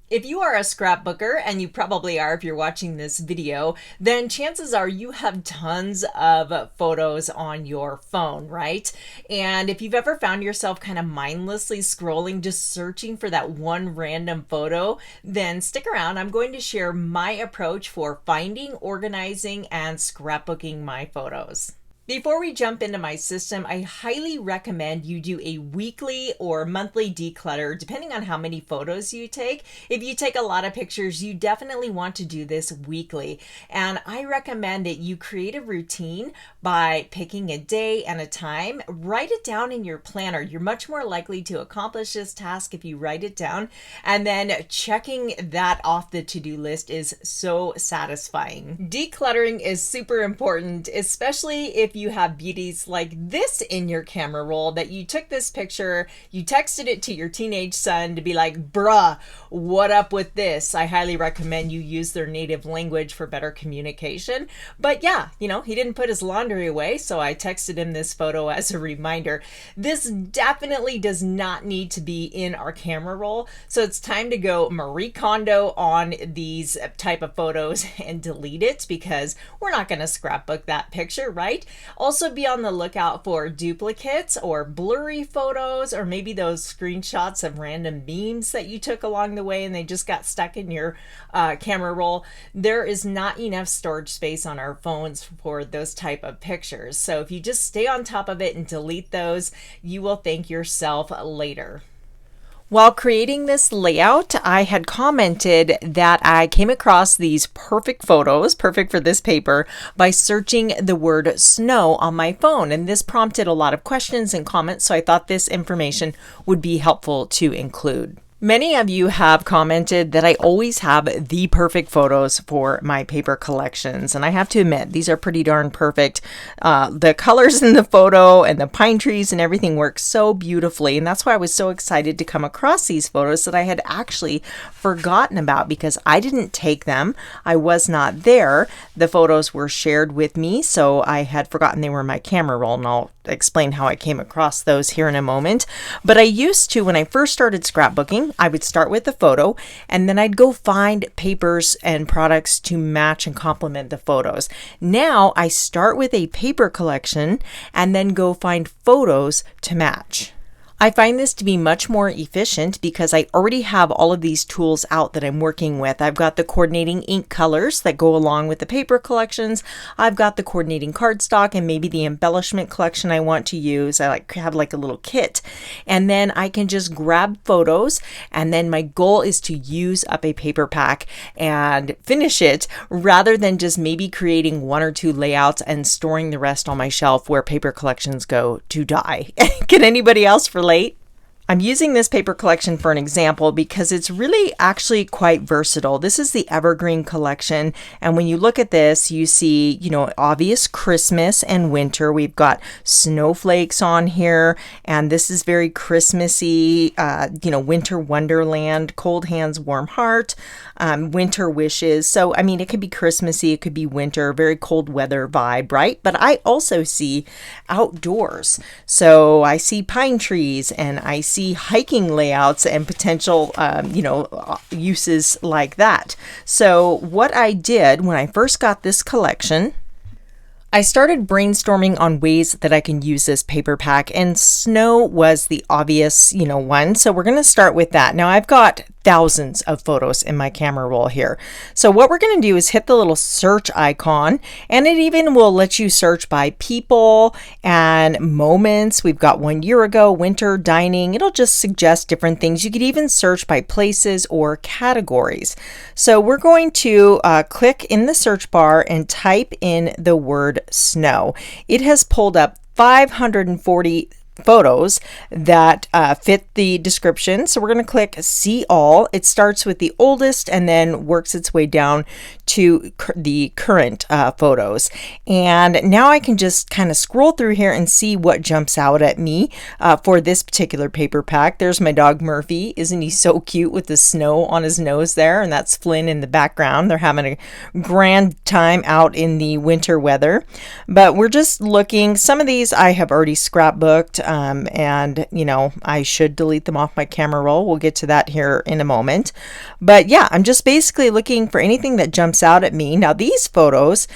If you are a scrapbooker, and you probably are if you're watching this video, then chances are you have tons of photos on your phone, right? And if you've ever found yourself kind of mindlessly scrolling, just searching for that one random photo, then stick around. I'm going to share my approach for finding, organizing, and scrapbooking my photos. Before we jump into my system, I highly recommend you do a weekly or monthly declutter, depending on how many photos you take. If you take a lot of pictures, you definitely want to do this weekly. And I recommend that you create a routine by picking a day and a time. Write it down in your planner. You're much more likely to accomplish this task if you write it down. And then checking that off the to-do list is so satisfying. Decluttering is super important, especially if you have beauties like this in your camera roll, that you took this picture, you texted it to your teenage son to be like, bruh, what up with this? I highly recommend you use their native language for better communication. But yeah, he didn't put his laundry away, so I texted him this photo as a reminder. This definitely does not need to be in our camera roll, so it's time to go Marie Kondo on these type of photos and delete it, because we're not going to scrapbook that picture, right? Also, be on the lookout for duplicates or blurry photos, or maybe those screenshots of random memes that you took along the way and they just got stuck in your camera roll. There is not enough storage space on our phones for those type of pictures. So if you just stay on top of it and delete those, you will thank yourself later. While creating this layout, I had commented that I came across these perfect photos, perfect for this paper, by searching the word snow on my phone. And this prompted a lot of questions and comments, so I thought this information would be helpful to include. Many of you have commented that I always have the perfect photos for my paper collections, and I have to admit, these are pretty darn perfect. The colors in the photo and the pine trees and everything work so beautifully, and that's why I was so excited to come across these photos that I had actually forgotten about, because I didn't take them. I was not there. The photos were shared with me, so I had forgotten they were in my camera roll, and I'll explain how I came across those here in a moment. But I used to, when I first started scrapbooking, I would start with the photo, and then I'd go find papers and products to match and complement the photos. Now I start with a paper collection and then go find photos to match. I find this to be much more efficient because I already have all of these tools out that I'm working with. I've got the coordinating ink colors that go along with the paper collections. I've got the coordinating cardstock and maybe the embellishment collection I want to use. I have like a little kit. And then I can just grab photos, and then my goal is to use up a paper pack and finish it, rather than just maybe creating one or two layouts and storing the rest on my shelf where paper collections go to die. Can anybody else relate? I'm using this paper collection for an example because it's really actually quite versatile. This is the Evergreen collection, and when you look at this, you see, obvious Christmas and winter. We've got snowflakes on here, and this is very Christmassy, winter wonderland, cold hands, warm heart, winter wishes. So, it could be Christmassy, it could be winter, very cold weather vibe, right? But I also see outdoors. So I see pine trees, and I see hiking layouts and potential, uses like that. So what I did when I first got this collection, I started brainstorming on ways that I can use this paper pack, and snow was the obvious, one. So we're going to start with that. Now I've got thousands of photos in my camera roll here. So what we're going to do is hit the little search icon, and it even will let you search by people and moments. We've got 1 year ago, winter, dining. It'll just suggest different things. You could even search by places or categories. So we're going to click in the search bar and type in the word snow. It has pulled up 540 photos that fit the description. So we're going to click see all. It starts with the oldest and then works its way down to the current photos. And now I can just kind of scroll through here and see what jumps out at me for this particular paper pack. There's my dog Murphy. Isn't he so cute with the snow on his nose there? And that's Flynn in the background. They're having a grand time out in the winter weather. But we're just looking. Some of these I have already scrapbooked. and you know, I should delete them off my camera roll. We'll get to that here in a moment. But yeah, I'm just basically looking for anything that jumps out at me. Now these photos,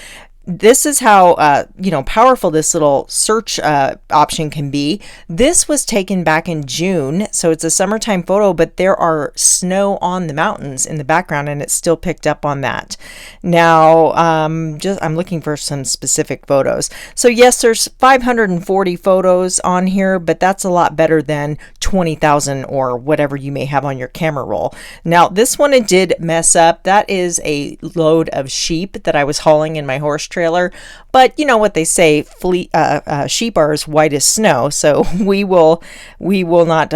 this is how you know, powerful this little search option can be. This was taken back in June, so it's a summertime photo, but there are snow on the mountains in the background, and it still picked up on that. Now I'm looking for some specific photos. So yes, there's 540 photos on here, but that's a lot better than 20,000 or whatever you may have on your camera roll. Now this one, it did mess up. That is a load of sheep that I was hauling in my horse trailer, but you know what they say, sheep are as white as snow, so we will not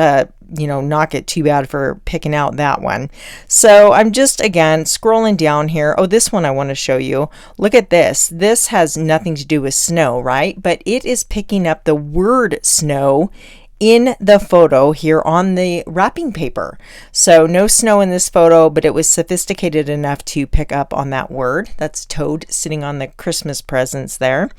you know, knock it too bad for picking out that one. So I'm just again scrolling down here. Oh, this one I want to show you. Look at this. This has nothing to do with snow, right? But it is picking up the word snow in the photo here on the wrapping paper. So no snow in this photo, but it was sophisticated enough to pick up on that word. That's Toad sitting on the Christmas presents there.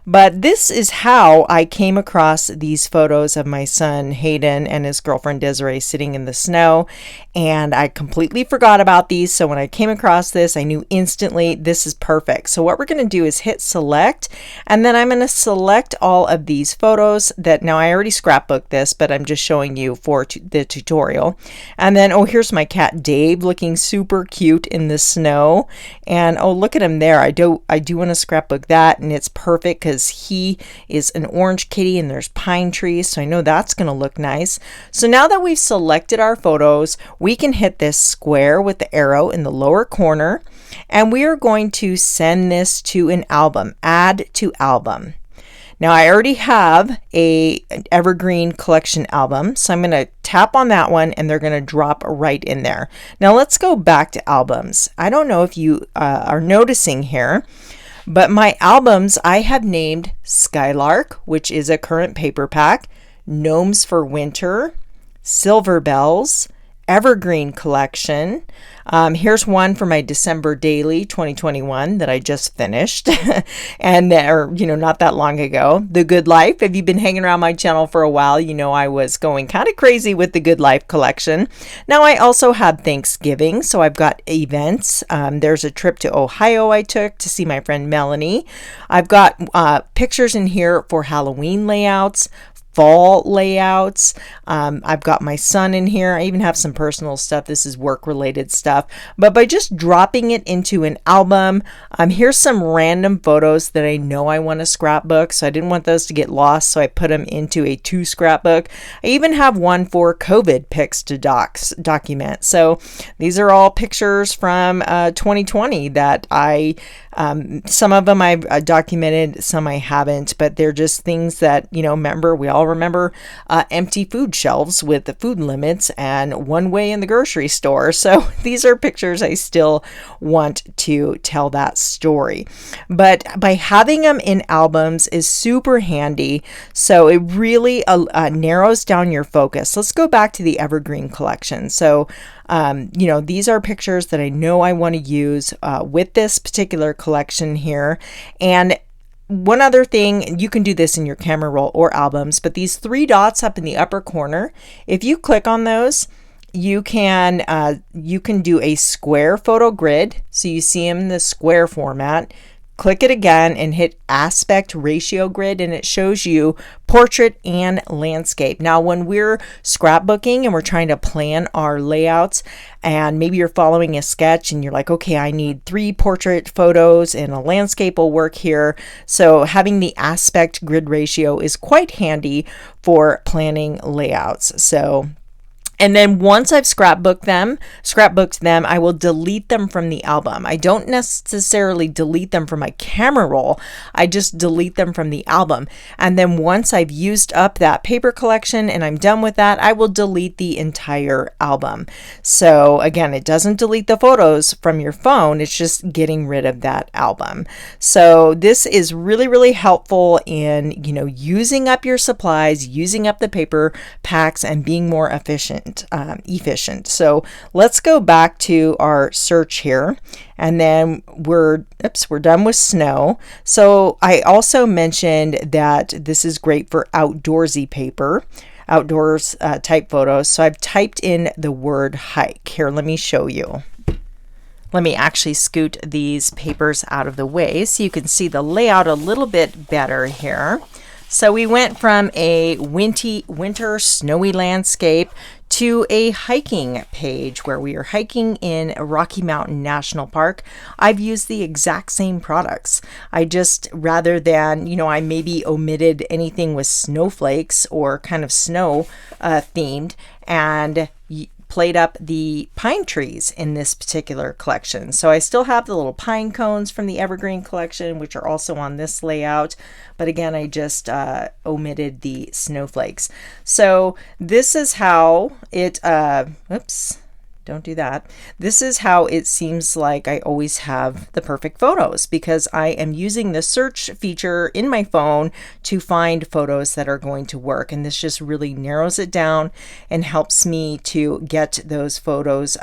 But this is how I came across these photos of my son Hayden and his girlfriend Desiree sitting in the snow, and I completely forgot about these. So when I came across this, I knew instantly this is perfect. So what we're going to do is hit select, and then I'm going to select all of these photos that, now I already scrapbooked this, but I'm just showing you for the tutorial. And then, oh, here's my cat Dave looking super cute in the snow, and oh, look at him there. I do want to scrapbook that, and it's perfect because he is an orange kitty and there's pine trees, so I know that's going to look nice. So now that we've selected our photos, we can hit this square with the arrow in the lower corner, and we are going to send this to an album, add to album. Now I already have an evergreen collection album, so I'm going to tap on that one and they're going to drop right in there. Now let's go back to albums. I don't know if you are noticing here, but my albums I have named Skylark, which is a current paper pack, Gnomes for Winter, Silver Bells, Evergreen Collection. Here's one for my December daily 2021 that I just finished and you know, not that long ago. The Good Life. If you've been hanging around my channel for a while, you know I was going kind of crazy with the Good Life collection. Now I also have Thanksgiving, so I've got events. There's a trip to Ohio I took to see my friend Melanie. I've got pictures in here for Halloween layouts, fall layouts. I've got my son in here. I even have some personal stuff. This is work related stuff, but by just dropping it into an album, here's some random photos that I know I want to scrapbook, so I didn't want those to get lost, so I put them into a 2 scrapbook. I even have one for COVID pics to document. So these are all pictures from 2020 that I some of them I've documented, some I haven't, but they're just things that, you know, remember, we all remember empty food shelves with the food limits and one way in the grocery store. So these are pictures I still want to tell that story. But by having them in albums is super handy. So it really narrows down your focus. Let's go back to the Evergreen collection. So you know, these are pictures that I know I want to use with this particular collection here. And one other thing, you can do this in your camera roll or albums, but these 3 dots up in the upper corner, if you click on those, you can do a square photo grid. So you see them in the square format. Click it again and hit aspect ratio grid, and it shows you portrait and landscape. Now when we're scrapbooking and we're trying to plan our layouts, and maybe you're following a sketch and you're like, okay, I need 3 portrait photos and a landscape will work here. So having the aspect grid ratio is quite handy for planning layouts. So, and then once I've scrapbooked them, I will delete them from the album. I don't necessarily delete them from my camera roll. I just delete them from the album. And then once I've used up that paper collection and I'm done with that, I will delete the entire album. So again, it doesn't delete the photos from your phone. It's just getting rid of that album. So this is really, really helpful in, you know, using up your supplies, using up the paper packs, and being more efficient. efficient. So let's go back to our search here, and then we're done with snow. So I also mentioned that this is great for outdoorsy paper, outdoors type photos. So I've typed in the word hike. Here, let me show you. Let me actually scoot these papers out of the way so you can see the layout a little bit better here. So we went from a winter snowy landscape to a hiking page where we are hiking in Rocky Mountain National Park. I've used the exact same products. I just, rather than, I maybe omitted anything with snowflakes or kind of snow themed, and played up the pine trees in this particular collection. So I still have the little pine cones from the Evergreen collection, which are also on this layout. But again, I just omitted the snowflakes. So this is how it, oops, don't do that. This is how it seems like I always have the perfect photos, because I am using the search feature in my phone to find photos that are going to work. And this just really narrows it down and helps me to get those photos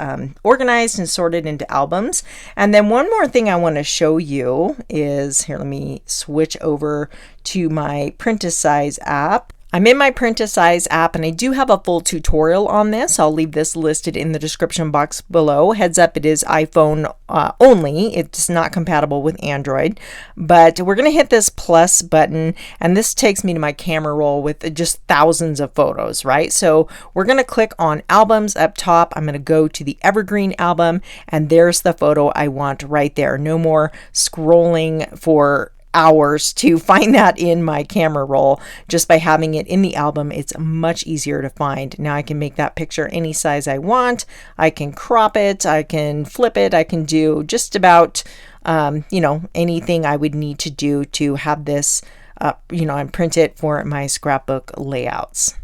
organized and sorted into albums. And then one more thing I want to show you is, here, let me switch over to my Print-A-Size app. I'm in my Print-A-Size app, and I do have a full tutorial on this. I'll leave this listed in the description box below. Heads up, it is iPhone only. It's not compatible with Android. But we're going to hit this plus button, and this takes me to my camera roll with just thousands of photos, right? So we're going to click on albums up top. I'm going to go to the Evergreen album, and there's the photo I want right there. No more scrolling for hours to find that in my camera roll. Just by having it in the album, it's much easier to find. Now I can make that picture any size I want. I can crop it, I can flip it, I can do just about anything I would need to do to have this and print it for my scrapbook layouts.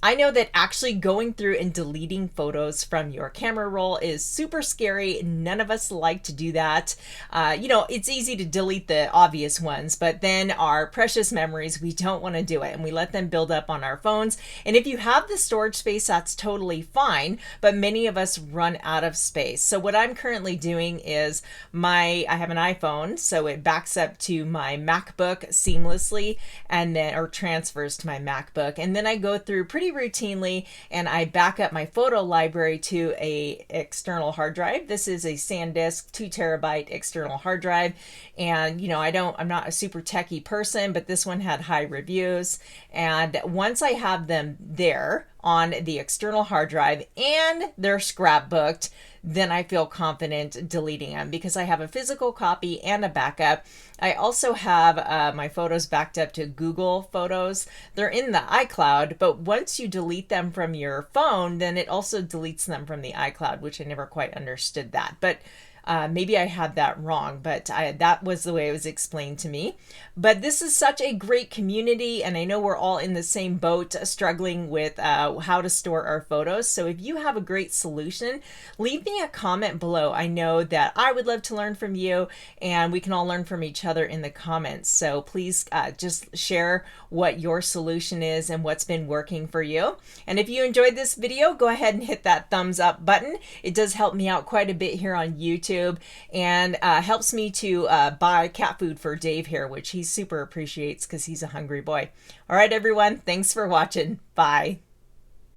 I know that actually going through and deleting photos from your camera roll is super scary. None of us like to do that. It's easy to delete the obvious ones, but then our precious memories, we don't want to do it, and we let them build up on our phones. And if you have the storage space, that's totally fine, but many of us run out of space. So what I'm currently doing is I have an iPhone, so it backs up to my MacBook seamlessly, and then, or transfers to my MacBook. And then I go through pretty routinely and I back up my photo library to a external hard drive. This is a SanDisk 2 terabyte external hard drive. And I'm not a super techie person, but this one had high reviews. And once I have them there on the external hard drive and they're scrapbooked, then I feel confident deleting them because I have a physical copy and a backup. I also have my photos backed up to Google Photos. They're in the iCloud, but once you delete them from your phone, then it also deletes them from the iCloud, which I never quite understood that. But maybe I had that wrong, but that was the way it was explained to me. But this is such a great community, and I know we're all in the same boat struggling with how to store our photos. So if you have a great solution, leave me a comment below. I know that I would love to learn from you, and we can all learn from each other in the comments. So please just share what your solution is and what's been working for you. And if you enjoyed this video, go ahead and hit that thumbs up button. It does help me out quite a bit here on YouTube, and helps me to buy cat food for Dave here, which he super appreciates because he's a hungry boy. All right, everyone, thanks for watching. Bye.